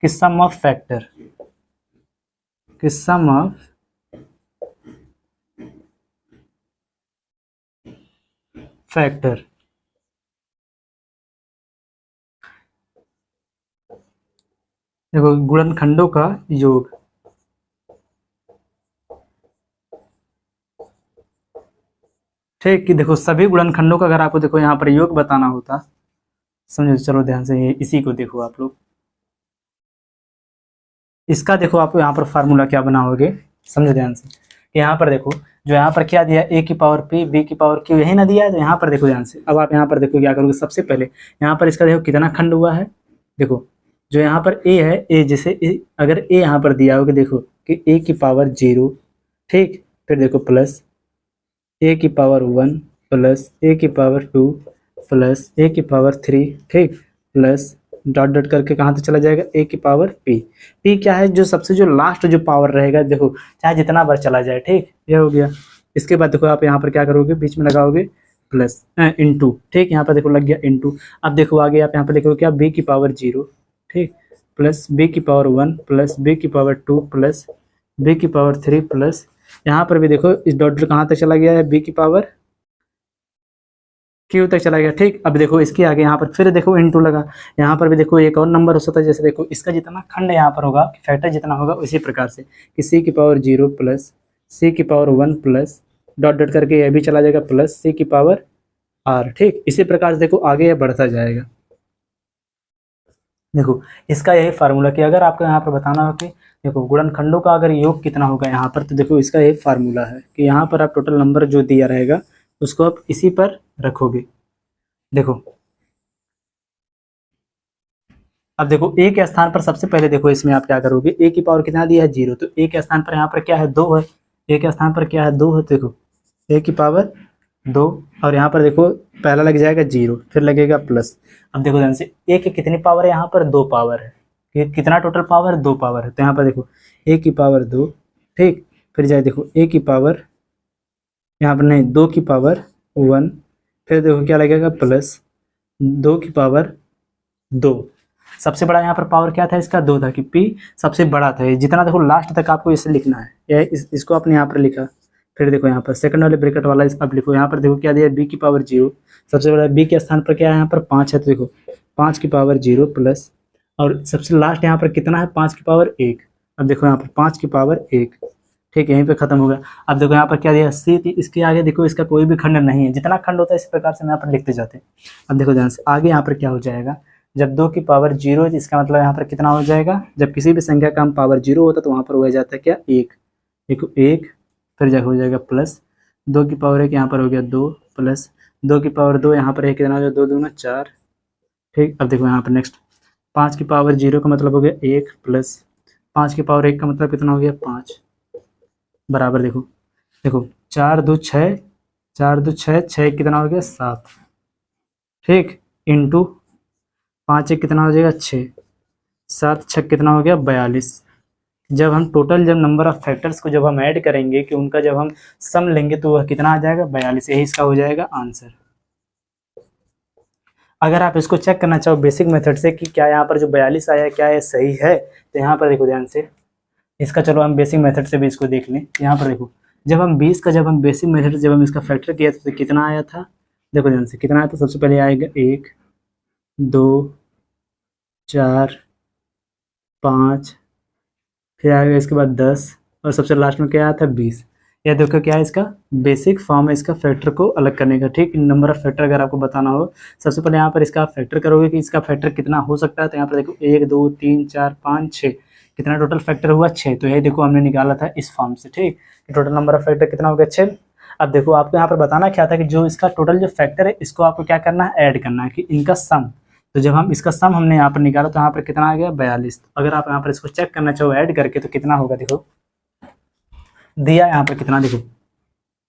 कि सम ऑफ फैक्टर, कि सम ऑफ फैक्टर, देखो गुणनखंडों का योग। ठीक, कि देखो सभी गुणनखंडों का अगर आपको देखो यहाँ पर योग बताना होता, समझो, चलो ध्यान से इसी को देखो आप लोग, इसका देखो आपको यहाँ पर फार्मूला क्या बनाओगे, समझो ध्यान से। यहाँ पर देखो जो यहाँ पर क्या दिया, a की पावर p b की पावर q, यही ना दिया है। तो यहाँ पर देखो ध्यान से, अब आप यहाँ पर देखो क्या करोगे, सबसे पहले यहाँ पर इसका देखो कितना खंड हुआ है, देखो जो यहाँ पर a है, a जैसे अगर a यहाँ पर दिया होगा देखो कि a की पावर 0, ठीक, फिर देखो प्लस a की पावर 1 प्लस a की पावर 2 प्लस a की पावर 3, ठीक, प्लस डॉट डॉट करके कहाँ तक चला जाएगा, a की पावर p क्या है, जो सबसे जो लास्ट जो पावर रहेगा, देखो चाहे जितना बार चला जाए। ठीक, ये हो गया। इसके बाद देखो आप यहाँ पर क्या करोगे, बीच में लगाओगे प्लस इंटू, ठीक, यहाँ पर देखो लग गया इंटू। अब देखो आगे आप यहाँ पर देखो क्या, बी की पावर 0, ठीक, प्लस बी की पावर 1 प्लस बी की पावर 2 प्लस बी की पावर 3 प्लस यहाँ पर भी देखो इस डॉट कहाँ तक चला गया है, बी की पावर क्यू तक चला गया, ठीक। अब देखो इसके आगे यहाँ पर फिर देखो इंटू लगा, यहाँ पर भी देखो एक और नंबर हो सकता है, जैसे देखो इसका जितना खंड यहाँ पर होगा, फैक्टर जितना होगा, उसी प्रकार से कि सी की पावर 0 प्लस सी की पावर 1 प्लस डॉट डॉट करके यह भी चला जाएगा प्लस सी की पावर आर, ठीक। इसी प्रकार से देखो आगे यह बढ़ता जाएगा। देखो इसका यही फार्मूला कि अगर आपको यहाँ पर बताना हो कि देखो गुणनखंडों का अगर योग कितना होगा यहाँ पर, तो देखो इसका यही फार्मूला है कि यहाँ पर आप टोटल नंबर जो दिया रहेगा उसको आप इसी पर रखोगे। देखो अब देखो ए के स्थान पर सबसे पहले देखो इसमें आप क्या करोगे, ए की पावर कितना दिया है 0, तो ए के स्थान पर यहाँ पर क्या है 2 है, ए के स्थान पर क्या है 2 है, देखो ए की पावर 2 और यहाँ पर देखो पहला लग जाएगा 0 फिर लगेगा प्लस। अब देखो ध्यान से ए की कितनी पावर है, यहाँ पर 2 पावर है, ये कितना टोटल पावर 2 पावर है, तो यहाँ पर देखो ए की पावर 2, ठीक, फिर जाए देखो ए की पावर यहाँ पर नहीं 2 की पावर 1, फिर देखो क्या लगेगा प्लस 2 की पावर 2। सबसे बड़ा यहाँ पर पावर क्या था इसका 2 था कि पी सबसे बड़ा था, ये जितना देखो लास्ट तक आपको इसे लिखना है, यह इसको आपने यहाँ पर लिखा। फिर देखो यहाँ पर सेकंड वाले ब्रैकेट वाला अब लिखो, यहाँ पर देखो क्या दिया बी की पावर 0, सबसे बड़ा बी के स्थान पर क्या है यहाँ पर 5 है, तो देखो 5 की पावर 0 प्लस और सबसे लास्ट यहाँ पर कितना है 5 की पावर 1। अब देखो यहाँ पर 5 की पावर 1, ठीक, यहीं पे खत्म होगा। अब देखो यहाँ पर क्या दिया सी, इसके आगे देखो इसका कोई भी खंड नहीं है, जितना खंड होता है इस प्रकार से हम यहाँ पर लिखते जाते हैं। अब देखो ध्यान से आगे यहाँ पर क्या हो जाएगा, जब 2 की पावर 0 है इसका मतलब यहाँ पर कितना हो जाएगा, जब किसी भी संख्या का हम पावर 0 होता है तो वहाँ पर हो जाता है क्या 1, देखो 1 फिर जाकर हो जाएगा प्लस 2 की पावर 1 यहाँ पर हो गया 2 प्लस 2 की पावर 2 यहाँ पर कितना हो गया 2 दूना 4, ठीक। अब देखो यहाँ पर नेक्स्ट 5 की पावर 0 का मतलब हो गया 1 प्लस 5 की पावर 1 का मतलब कितना हो गया 5 बराबर देखो देखो 4 2 6 4 2 6 6 कितना हो गया 7, ठीक, इंटू 5 1 कितना हो जाएगा 6, 7 6 कितना हो गया 42। जब हम टोटल जब नंबर ऑफ फैक्टर्स को जब हम ऐड करेंगे कि उनका जब हम सम लेंगे तो वह कितना आ जाएगा 42, यही इसका हो जाएगा आंसर। अगर आप इसको चेक करना चाहो बेसिक मेथड से कि क्या यहाँ पर जो 42 आया है क्या ये सही है, तो यहाँ पर देखो ध्यान से इसका, चलो हम बेसिक मेथड से भी इसको देख लें। यहाँ पर देखो जब हम 20 का जब हम बेसिक मेथड जब हम इसका फैक्टर किया तो कितना आया था, देखो ध्यान से कितना आया था, सबसे पहले आएगा 1 2 4 5 फिर आएगा इसके बाद 10 और सबसे लास्ट में क्या आया था 20। यह देखो क्या है इसका बेसिक फॉर्म है इसका फैक्टर को अलग करने का, ठीक। नंबर ऑफ फैक्टर अगर आपको बताना हो सबसे पहले यहाँ पर इसका फैक्टर करोगे कि इसका फैक्टर कितना हो सकता है, तो यहाँ पर देखो 1 2 3 4 5 6 कितना टोटल फैक्टर हुआ 6, तो यही देखो हमने निकाला था इस फॉर्म से, ठीक। टोटल नंबर ऑफ फैक्टर कितना हो गया 6। अब देखो आपको यहाँ पर बताना क्या था कि जो इसका टोटल जो फैक्टर है इसको आपको क्या करना है ऐड करना है कि इनका सम, तो जब हम इसका सम हमने यहाँ पर निकाला तो यहाँ पर कितना आ गया 42। अगर आप यहाँ पर इसको चेक करना चाहो ऐड करके तो कितना होगा, देखो दिया यहाँ पर कितना, देखो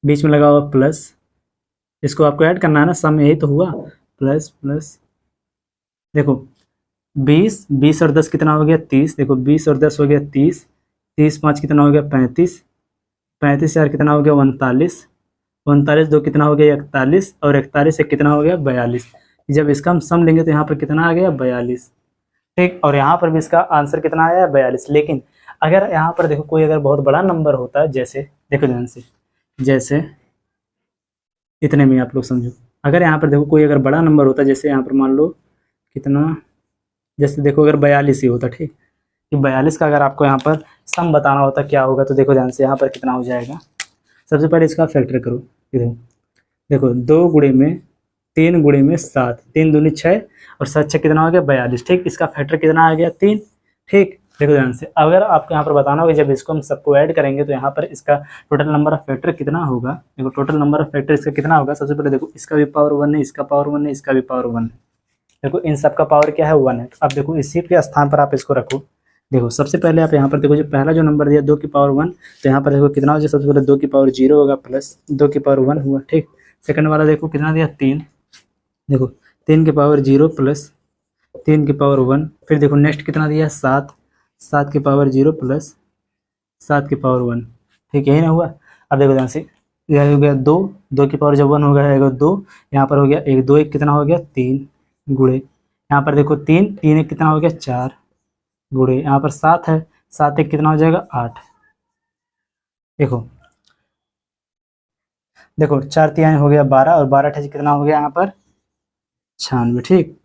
बीच में लगा हुआ प्लस, इसको आपको ऐड करना है ना, सम यही तो हुआ प्लस प्लस, देखो 20 और 10 कितना हो गया 30, देखो 20 और 10 हो गया 30, 30 5 कितना हो गया 35, 35 4 कितना हो गया 39, 39 2 कितना हो गया 41 और 41 से कितना हो गया 42। जब इसका हम सम लेंगे तो यहाँ पर कितना आ गया 42, ठीक। और यहाँ पर भी इसका आंसर कितना आया 42। लेकिन अगर यहाँ पर देखो कोई अगर बहुत बड़ा नंबर होता है, जैसे देखो ध्यान से, जैसे इतने में आप लोग समझो, अगर यहाँ पर देखो कोई अगर बड़ा नंबर होता, जैसे यहाँ पर मान लो कितना, जैसे देखो अगर 42 ही होता, ठीक, कि 42 का अगर आपको यहाँ पर सम बताना होता क्या होगा, तो देखो ध्यान से यहाँ पर कितना हो जाएगा। सबसे पहले इसका फैक्टर करो, देखो 2 गुणे में 3 गुणे में 7, 3 दूनी 6 और 7 6 कितना हो गया 42, ठीक। इसका फैक्टर कितना आ गया 3, ठीक। देखो ध्यान से अगर आपको यहाँ पर बताना होगा जब इसको हम सबको ऐड करेंगे तो यहाँ पर इसका टोटल नंबर ऑफ फैक्टर कितना होगा, देखो टोटल नंबर ऑफ फैक्टर इसका कितना होगा। सबसे पहले देखो इसका भी पावर 1 है, इसका पावर 1 है, इसका भी पावर 1 है, देखो इन सब का पावर क्या है 1 है। अब देखो इसी के स्थान पर आप इसको रखो, देखो सबसे पहले आप यहाँ पर देखो जो पहला जो नंबर दिया 2 की पावर 1, तो यहाँ पर देखो कितना हो जाए, सबसे पहले 2 की पावर 0 होगा प्लस 2 की पावर 1 हुआ, ठीक। सेकंड वाला देखो कितना दिया 3, देखो 3 की पावर 0 प्लस 3 की पावर 1, फिर देखो नेक्स्ट कितना दिया 7, 7 की पावर 0 प्लस 7 की पावर 1, ठीक, यही ना हुआ। अब देखो ध्यान से यह हो गया 2, 2 की पावर जब 1 हो गया 2, यहाँ पर हो गया 1, 2 1 कितना हो गया 3 गुणे, यहाँ पर देखो 3, 3 1 कितना हो गया 4 गुणे, यहाँ पर 7 है, 7 1 कितना हो जाएगा 8। देखो देखो 4 3 हो गया 12 और 12 अट्ठाईस कितना हो गया यहाँ पर 96। ठीक,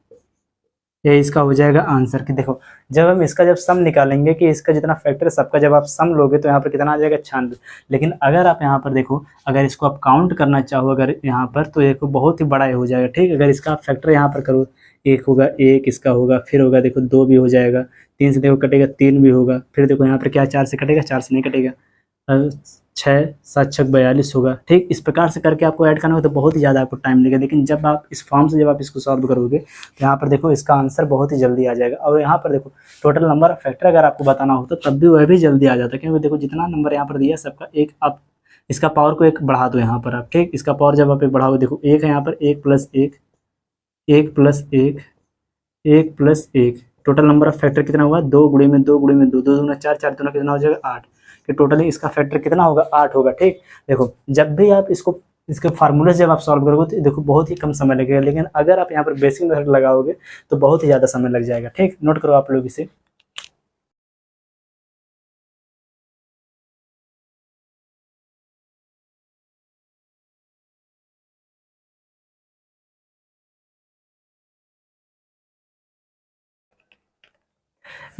ये इसका हो जाएगा आंसर। कि देखो जब हम इसका जब सम निकालेंगे कि इसका जितना फैक्टर है सबका जब आप सम लोगे तो यहाँ पर कितना आ जाएगा 96। लेकिन अगर आप यहाँ पर देखो, अगर इसको आप काउंट करना चाहो अगर यहाँ पर, तो देखो बहुत ही बड़ा हो जाएगा। ठीक, अगर इसका आप फैक्टर यहाँ पर करो, 1 होगा, 1 इसका होगा, फिर होगा देखो 2 भी हो जाएगा, 3 से देखो कटेगा 3 भी होगा, फिर देखो यहाँ पर क्या 4 से कटेगा, 4 से नहीं कटेगा, 6 7 6 42 होगा। ठीक, इस प्रकार से करके आपको ऐड करना हो तो बहुत ही ज़्यादा आपको टाइम लगेगा। लेकिन जब आप इस फॉर्म से जब आप इसको सॉल्व करोगे तो यहाँ पर देखो इसका आंसर बहुत ही जल्दी आ जाएगा। और यहाँ पर देखो टोटल नंबर ऑफ फैक्टर अगर आपको बताना हो तो तब भी वह भी जल्दी आ जाता है, क्योंकि देखो जितना नंबर यहाँ पर दिया सबका एक, आप इसका पावर को एक बढ़ा दो यहाँ पर आप। ठीक, इसका पावर जब आप एक बढ़ाओगे, देखो 1 है यहाँ पर, 1 + 1, 1 + 1, 1 + 1, टोटल नंबर ऑफ फैक्टर कितना होगा 2 गुणे में 2 गुणे में 2, 2 दूना 4, 4 दूना कितना हो जाएगा 8, कि टोटली इसका फैक्टर कितना होगा 8 होगा। ठीक, देखो जब भी आप इसको इसके फार्मूले से जब आप सॉल्व करोगे तो देखो बहुत ही कम समय लगेगा, लेकिन अगर आप यहाँ पर बेसिक मेथड लगाओगे तो बहुत ही ज़्यादा समय लग जाएगा। ठीक, नोट करो आप लोग इसे।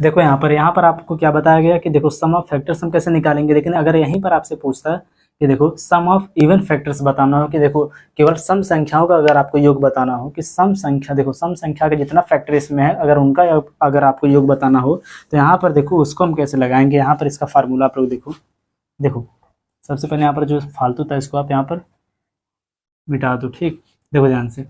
देखो यहाँ पर आपको क्या बताया गया कि देखो सम ऑफ फैक्टर्स हम कैसे निकालेंगे। लेकिन अगर यहीं पर आपसे पूछता है कि देखो सम ऑफ इवन फैक्टर्स बताना हो, कि देखो केवल सम संख्याओं का अगर आपको योग बताना हो, कि सम संख्या, देखो सम संख्या का जितना फैक्टर इसमें है अगर उनका अगर आपको योग बताना हो तो यहाँ पर देखो उसको हम कैसे लगाएंगे। यहाँ पर इसका फार्मूला आप लोग देखो, देखो सबसे पहले यहाँ पर जो फालतू था इसको आप यहाँ पर मिटा दो। ठीक, देखो ध्यान से,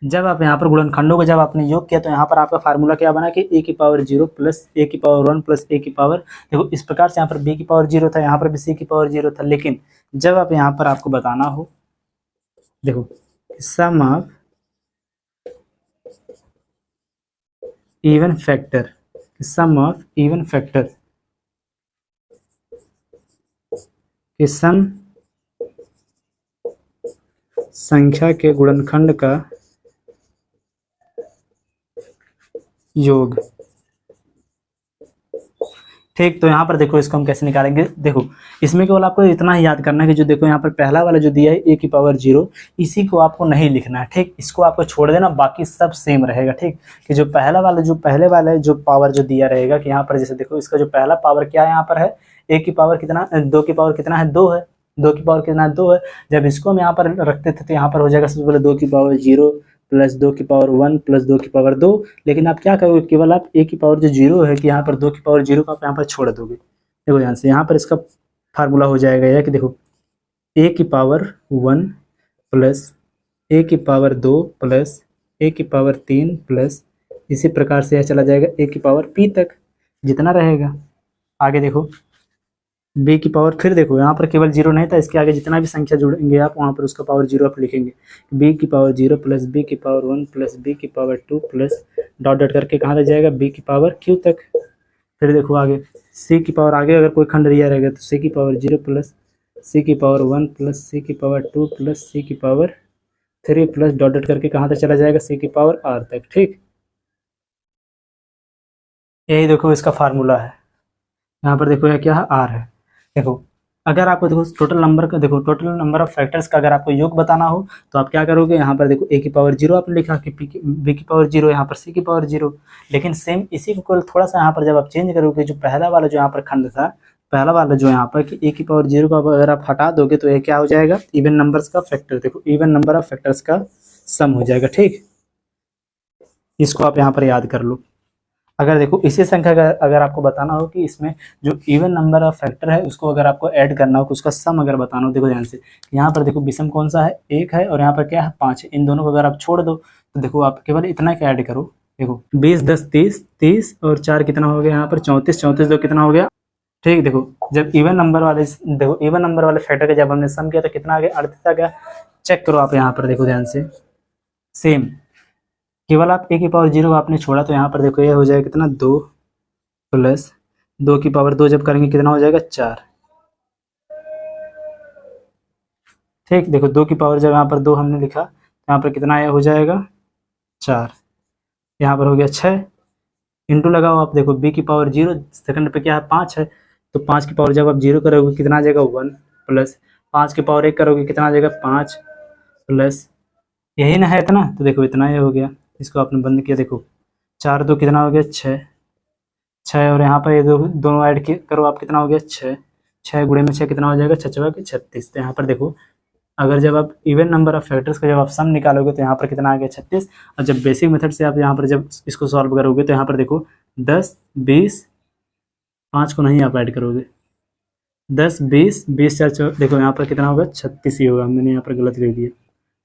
जब आप यहाँ पर गुणनखंडों का जब आपने योग किया तो यहाँ पर आपका फार्मूला क्या बना कि a की पावर 0 प्लस a की पावर 1 प्लस a की पावर, देखो इस प्रकार से यहाँ पर b की पावर 0 था, यहाँ पर भी c की पावर 0 था। लेकिन जब आप यहाँ पर आपको बताना हो, देखो sum of even factor, sum of even factor कि सम संख्या के गुणनखंड का योग। ठीक, तो यहाँ पर देखो इसको हम कैसे निकालेंगे। देखो इसमें केवल आपको इतना ही याद करना है कि जो देखो यहाँ पर पहला वाला जो दिया है a की पावर 0, इसी को आपको नहीं लिखना है। ठीक, इसको आपको छोड़ देना, बाकी सब सेम रहेगा। ठीक, कि जो पहला वाला जो पहले वाला जो पावर जो दिया रहेगा, कि यहाँ पर जैसे देखो इसका जो पहला पावर क्या है यहाँ पर है a की पावर कितना, 2 की पावर कितना है 2 है, 2 की पावर कितना है 2 है। जब इसको हम यहाँ पर रखते थे तो यहाँ पर हो जाएगा सबसे पहले 2 की पावर 0 प्लस 2 की पावर 1 प्लस 2 की पावर 2। लेकिन आप क्या करोगे, केवल आप a की पावर जो 0 है कि यहाँ पर 2 की पावर 0 को आप यहाँ पर छोड़ दोगे। देखो ध्यान से, यहाँ पर इसका फार्मूला हो जाएगा यह कि देखो a की पावर 1 प्लस a की पावर 2 प्लस a की पावर 3 प्लस इसी प्रकार से यह चला जाएगा a की पावर p तक जितना रहेगा। आगे देखो b की पावर, फिर देखो यहाँ पर केवल 0 नहीं था, इसके आगे जितना भी संख्या जुड़ेंगे आप वहाँ पर उसका पावर 0 आप लिखेंगे। b की पावर 0 प्लस b की पावर 1 प्लस b की पावर 2 प्लस डॉट डॉट करके कहाँ तक जाएगा b की पावर q तक। फिर देखो आगे c की पावर, आगे अगर कोई खंड दिया रहेगा तो c की पावर 0 प्लस c की पावर 1 प्लस c की पावर 2 प्लस c की पावर 3 प्लस डॉट डॉट करके कहाँ तक चला जाएगा c की पावर r तक। ठीक, यही देखो इसका फार्मूला है। यहाँ पर देखो यह क्या है r है। देखो अगर आपको देखो टोटल नंबर का, देखो टोटल नंबर ऑफ फैक्टर्स का अगर आपको योग बताना हो तो आप क्या करोगे, यहाँ पर देखो a की पावर 0 आपने लिखा कि b की पावर 0, यहाँ पर c की पावर 0। लेकिन सेम इसी को थोड़ा सा यहाँ पर जब आप चेंज करोगे, जो पहला वाला जो यहाँ पर खंड था, पहला वाला जो यहाँ पर कि a की पावर 0 को अगर आप हटा दोगे तो ये क्या हो जाएगा, इवन नंबर्स का फैक्टर। देखो इवन नंबर ऑफ फैक्टर्स का सम हो जाएगा। ठीक, इसको आप यहाँ पर याद कर लो। अगर देखो इसी संख्या का अगर आपको बताना हो कि इसमें जो इवन नंबर ऑफ फैक्टर है उसको अगर आपको ऐड करना हो, उसका सम अगर बताना हो, देखो ध्यान से यहाँ पर देखो विषम कौन सा है 1 है और यहाँ पर क्या है 5 है। इन दोनों को अगर आप छोड़ दो तो देखो आप केवल इतना क्या ऐड करो, देखो 20 10 30, 30 और 4 कितना हो गया यहाँ पर 34, 34 दो कितना हो गया। ठीक, देखो जब इवन नंबर वाले, देखो इवन नंबर वाले फैक्टर का जब हमने सम किया तो कितना आ गया 38 आ गया। चेक करो आप यहाँ पर, देखो ध्यान से सेम, केवल आप a की पावर 0 आपने छोड़ा तो यहाँ पर देखो ये हो जाएगा कितना 2 प्लस 2 की पावर 2 जब करेंगे कितना हो जाएगा 4। ठीक, देखो 2 की पावर जब यहाँ पर 2 हमने लिखा तो यहाँ पर कितना आया हो जाएगा 4, यहाँ पर हो गया 6, इंटू लगाओ आप, देखो b की पावर 0, सेकंड पे क्या है 5 है, तो 5 की पावर जब आप 0 करोगे कितना आ जाएगा 1, प्लस 5 की पावर 1 करोगे कितना आ जाएगा 5, प्लस यही ना है इतना, तो देखो इतना ही हो गया, इसको आपने बंद किया, देखो 4 2 कितना हो गया 6, 6 और यहाँ पर ये दोनों ऐड करो आप, कितना हो गया 6, 6 गुणे में 6 कितना हो जाएगा 6 के 36। तो यहाँ पर देखो अगर जब आप इवन नंबर ऑफ फैक्टर्स का जब आप सम निकालोगे तो यहाँ पर कितना आ गया 36, और जब बेसिक मेथड से आप यहाँ पर जब इसको सॉल्व करोगे तो यहाँ पर देखो 10 20, 5 को नहीं आप ऐड करोगे, 10 20 20 4 देखो यहाँ पर कितना होगा 36 ही होगा, मैंने यहाँ पर गलत कर दिया।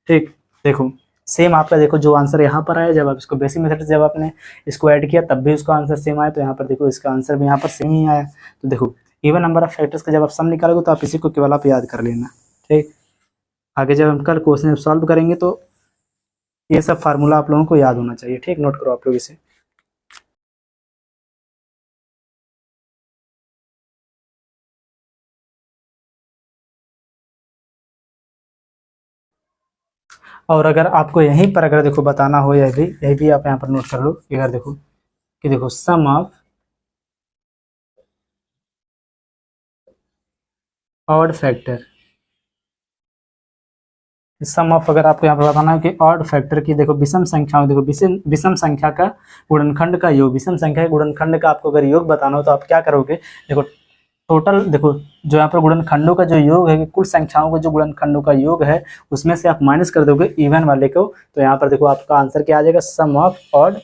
ठीक, देखो सेम आपका देखो जो आंसर यहाँ पर आया, जब आप इसको बेसिक मेथड से जब आपने इसको ऐड किया तब भी उसका आंसर सेम आया, तो यहाँ पर देखो इसका आंसर भी यहाँ पर सेम ही आया। तो देखो इवन नंबर ऑफ फैक्टर्स का जब आप सम निकालोगे तो आप इसी को केवल आप याद कर लेना। ठीक, आगे जब हम कल क्वेश्चन सॉल्व करेंगे तो ये सब फार्मूला आप लोगों को याद होना चाहिए। ठीक, नोट करो आप लोग इसे। और अगर आपको यहीं पर अगर देखो बताना हो, यही भी आप यहाँ पर नोट कर लो, अगर देखो कि देखो sum of odd factor, sum of अगर आपको यहाँ पर बताना है कि ऑड फैक्टर की देखो विषम संख्याओं, देखो विषम संख्या का गुणनखंड का योग, विषम संख्या के गुणनखंड का आपको अगर योग बताना हो तो आप क्या करोगे, देखो टोटल देखो जो यहाँ पर गुणनखंडों का जो योग है कि कुल संख्याओं का जो गुणनखंडों का योग है उसमें से आप माइनस कर दोगे इवन वाले को, तो यहाँ पर देखो आपका आंसर क्या आ जाएगा सम ऑफ ऑड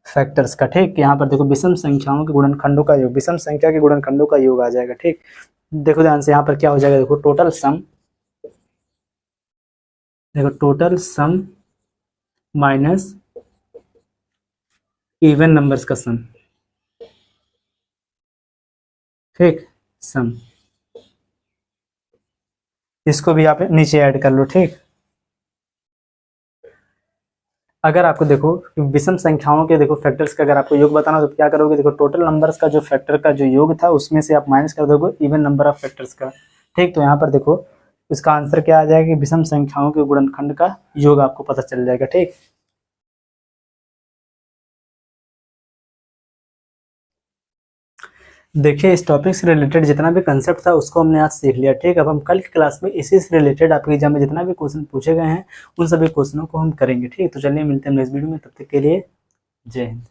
फैक्टर्स का। ठीक, यहाँ पर देखो विषम संख्याओं के गुणनखंडों का योग, विषम संख्या के गुणनखंडों का योग आ जाएगा। ठीक, देखो ध्यान से यहाँ पर क्या हो जाएगा, देखो टोटल सम, देखो total sum minus even numbers का सम। ठीक, सम, इसको भी आप नीचे ऐड कर लो। ठीक, अगर आपको देखो विषम संख्याओं के देखो फैक्टर्स का अगर आपको योग बताना हो तो क्या करोगे, देखो टोटल नंबर्स का जो फैक्टर का जो योग था उसमें से आप माइनस कर दोगे इवन नंबर ऑफ फैक्टर्स का। ठीक, तो यहाँ पर देखो इसका आंसर क्या आ जाएगा कि विषम संख्याओं के गुणनखंड का योग आपको पता चल जाएगा। ठीक, देखिए इस टॉपिक से रिलेटेड जितना भी कंसेप्ट था उसको हमने आज सीख लिया। ठीक, अब हम कल की क्लास में इसी से रिलेटेड आपके एग्जाम में जितना भी क्वेश्चन पूछे गए हैं उन सभी क्वेश्चनों को हम करेंगे। ठीक, तो चलिए मिलते हैं नेक्स्ट वीडियो में, तब तक के लिए जय हिंद।